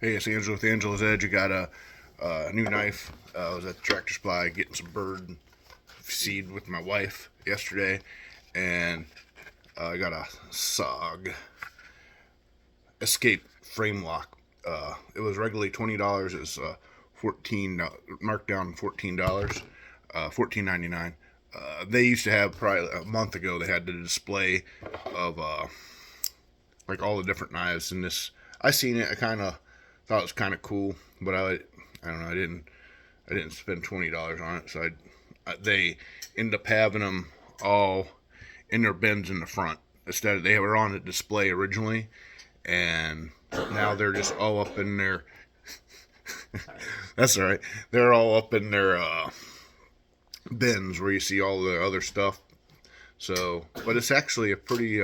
Hey, it's Angelo with Angelo's Edge. I got a new knife. I was at the Tractor Supply getting some bird seed with my wife yesterday, and I got a SOG Escape frame lock. It was regularly $20. It's 14 marked down $14, 14.99. They used to have probably a month ago. They had the display of like all the different knives in this. I seen it. I kind of thought it was kind of cool, but I don't know. I didn't spend $20 on it. So they ended up having them all in their bins in the front. Instead of, they were on a display originally, and now they're just all up in their. That's all right. They're all up in their bins where you see all the other stuff. So, but it's actually a pretty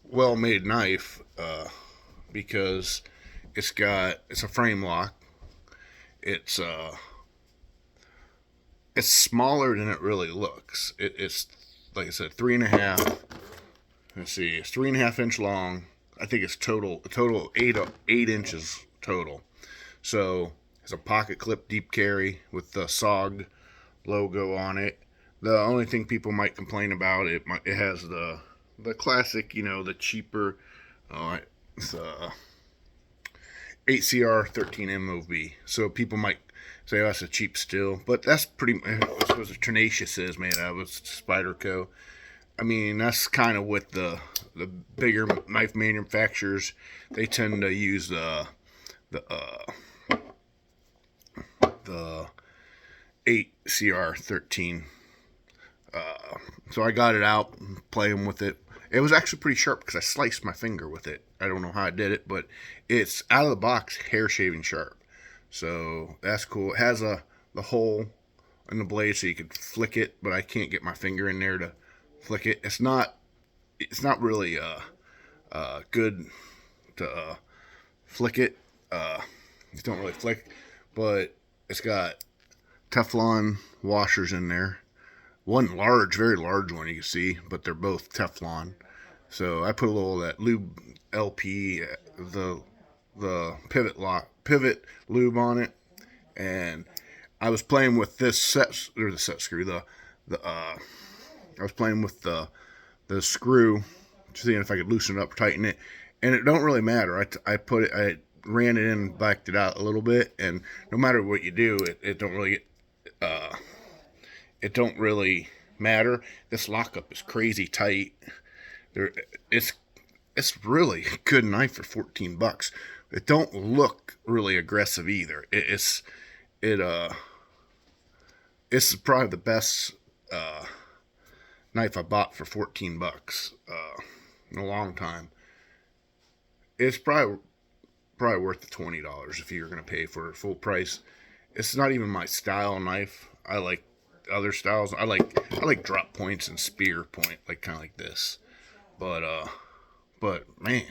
well-made knife because it's a frame lock. It's it's smaller than it really looks. It's like I said, 3.5. Let's see, it's 3.5 inch long. I think it's total 8 inches total. So it's a pocket clip deep carry with the SOG logo on it. The only thing people might complain about it has the classic, the cheaper. It's 8CR 13 MOV. So people might say, "Oh, that's a cheap steel," but that's that's what Tenacious is made out of. It's Spyderco. I mean, that's kind of what the bigger knife manufacturers, they tend to use the the 8CR 13. So I got it out, playing with it. It was actually pretty sharp because I sliced my finger with it. I don't know how I did it, but it's out of the box hair shaving sharp. So that's cool. It has the hole in the blade so you could flick it, but I can't get my finger in there to flick it. It's not really good to flick it. You don't really flick, but it's got Teflon washers in there. One large, very large one you can see, but they're both Teflon. So I put a little of that lube LP, the pivot lube on it, and I was playing with the set screw, the I was playing with the screw, seeing if I could loosen it up, tighten it, and it don't really matter. I ran it in, backed it out a little bit, and no matter what you do, it don't really matter. This lockup is crazy tight. There, it's really a good knife for $14. It don't look really aggressive either. It's probably the best knife I bought for $14 in a long time. It's probably worth the $20 if you're gonna pay for it full price. It's not even my style knife. I like other styles. I like drop points and spear point, like kind of like this. But man,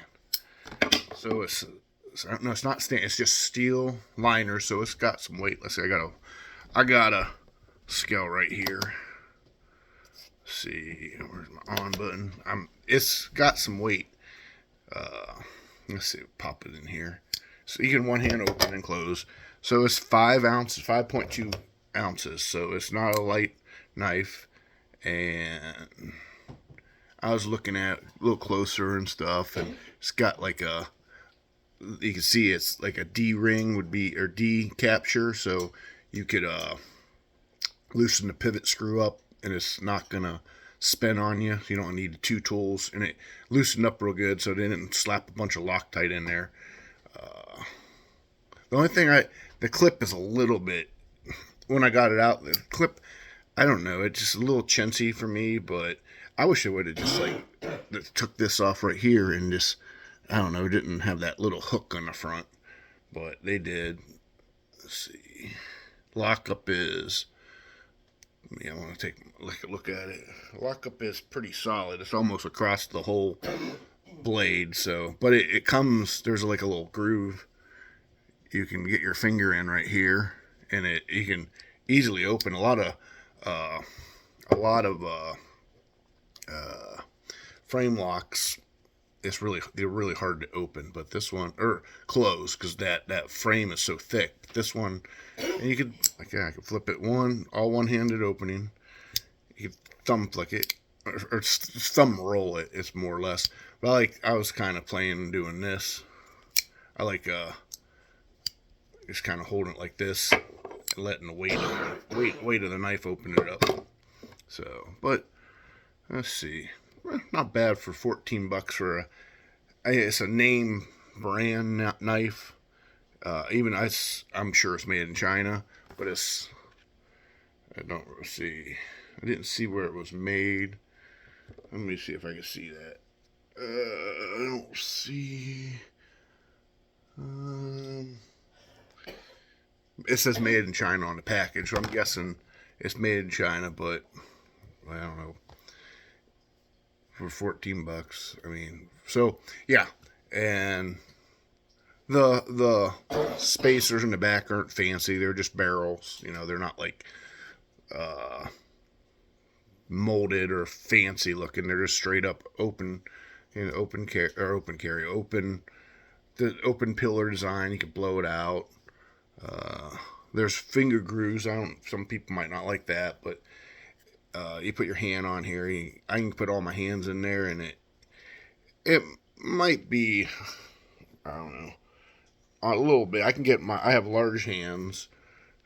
so no, it's not it's just steel liner, so it's got some weight. Let's see, I got a scale right here. Let's see, where's my on button? It's got some weight. Let's see, pop it in here. So you can one hand open and close. So it's 5 ounces, 5.2 ounces. So it's not a light knife. And I was looking at it a little closer and stuff, and it's got like you can see it's like a D ring would be, or D capture. So you could loosen the pivot screw up, and it's not gonna spin on you. You don't need 2 tools, and it loosened up real good, so it didn't slap a bunch of Loctite in there. The only thing the clip is a little bit, when I got it out, the clip, I don't know, it's just a little chintzy for me, but I wish I would have just took this off right here and just, I don't know, didn't have that little hook on the front, but they did. Let's see, lockup is, I want to take a look at it. Lockup is pretty solid. It's almost across the whole blade. So, but it comes. There's like a little groove you can get your finger in right here, and you can easily open a lot of frame locks. they're really hard to open. But this one, or close, because that frame is so thick. But this one, and you could I could flip it all one-handed opening. You could thumb flick it or thumb roll it. It's more or less. But I was kind of playing and doing this. I like just kind of holding it like this, and letting the weight of the knife open it up. So, but let's see, not bad for $14 for it's a name brand knife. Even I'm sure it's made in China, but I don't see. I didn't see where it was made. Let me see if I can see that. I don't see. It says made in China on the package, so I'm guessing it's made in China, but I don't know. For $14, I mean, so yeah, and the spacers in the back aren't fancy. They're just barrels. They're not like molded or fancy looking. They're just straight up open, open pillar design. You can blow it out. There's finger grooves. Some people might not like that, but you put your hand on here. I can put all my hands in there, and it might be, I don't know, a little bit. I have large hands,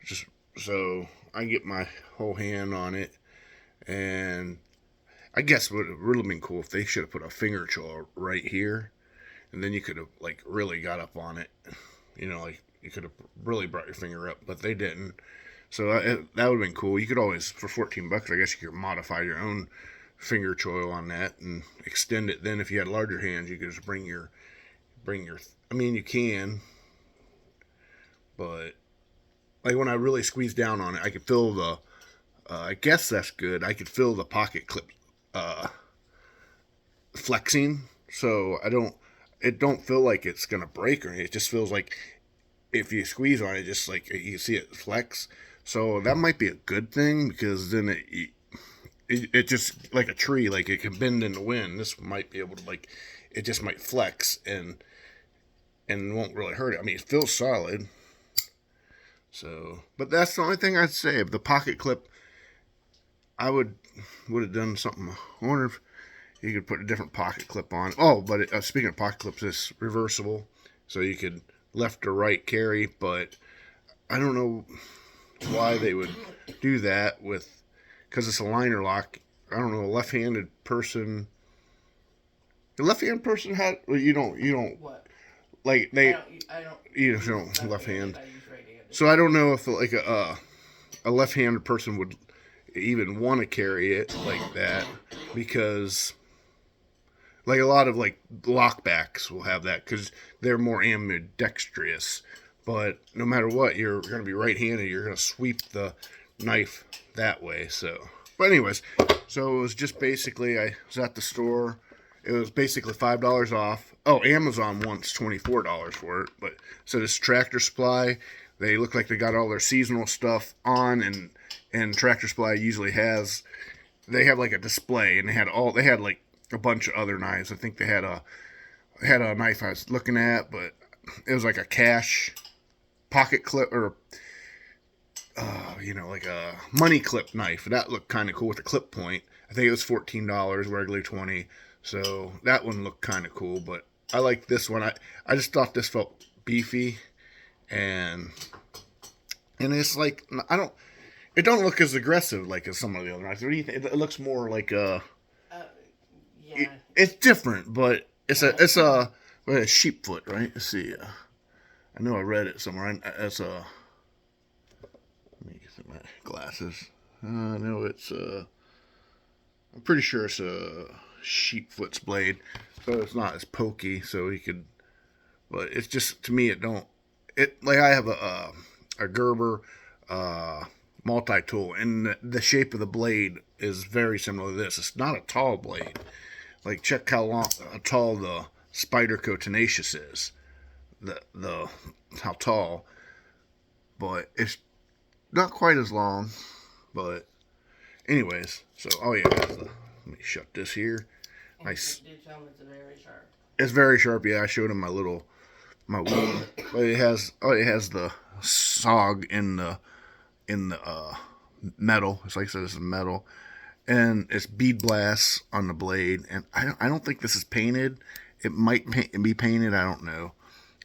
just so I can get my whole hand on it. And I guess what would have really been cool if they should have put a finger choil right here, and then you could have really got up on it. Like you could have really brought your finger up, but they didn't. So that would have been cool. You could always, for $14, I guess you could modify your own finger choil on that and extend it. Then if you had larger hands, you could just bring your. I mean, you can, but when I really squeeze down on it, I could feel the. I guess that's good. I could feel the pocket clip flexing, so it don't feel like it's gonna break or anything. It just feels like if you squeeze on it, just like you see it flex. So that might be a good thing, because then it just like a tree, like it can bend in the wind. This might be able to it just might flex and won't really hurt it. I mean, it feels solid. So, but that's the only thing I'd say. The pocket clip, I would have done something. I wonder if you could put a different pocket clip on. Oh, but speaking of pocket clips, it's reversible, so you could left or right carry. But I don't know why they would do that because it's a liner lock. I don't know, a left-handed person. The left-handed person had. Well, you don't. What? Like they. I don't. You don't left hand. So I don't know if a left-handed person would even want to carry it like that, because a lot of lockbacks will have that because they're more ambidextrous. But no matter what, you're going to be right-handed. You're going to sweep the knife that way. So, but anyways, so it was just basically, I was at the store. It was basically $5 off. Oh, Amazon wants $24 for it. But so this Tractor Supply, they look like they got all their seasonal stuff on, and Tractor Supply usually has, they have a display, and they had a bunch of other knives. I think they had a knife I was looking at, but it was like a cash pocket clip, or like a money clip knife. That looked kind of cool with a clip point. I think it was $14, regularly $20. So that one looked kind of cool, but I like this one. I just thought this felt beefy, and it's it don't look as aggressive as some of the other knives. What do you think? It looks more like yeah. It's different, but it's a sheep foot, right? Let's see. I know I read it somewhere. Let me get my glasses. No, I'm pretty sure it's a sheepfoot's blade, so it's not as pokey. So you could, but it's just, to me, I have a Gerber multi-tool, and the shape of the blade is very similar to this. It's not a tall blade. Check how tall the Spyderco Tenacious is. How tall, but it's not quite as long. But anyways, so let me shut this here. Nice. You did tell me it's very sharp. It's very sharp. Yeah, I showed him my little. But it has the SOG in the metal. It's like I said, it's metal, and it's bead blasts on the blade. And I don't think this is painted. It might be painted. I don't know.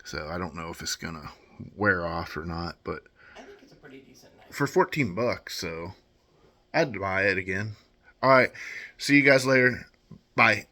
So I don't know if it's gonna wear off or not. But I think it's a pretty decent knife. for $14, so I'd buy it again. All right. See you guys later. Bye.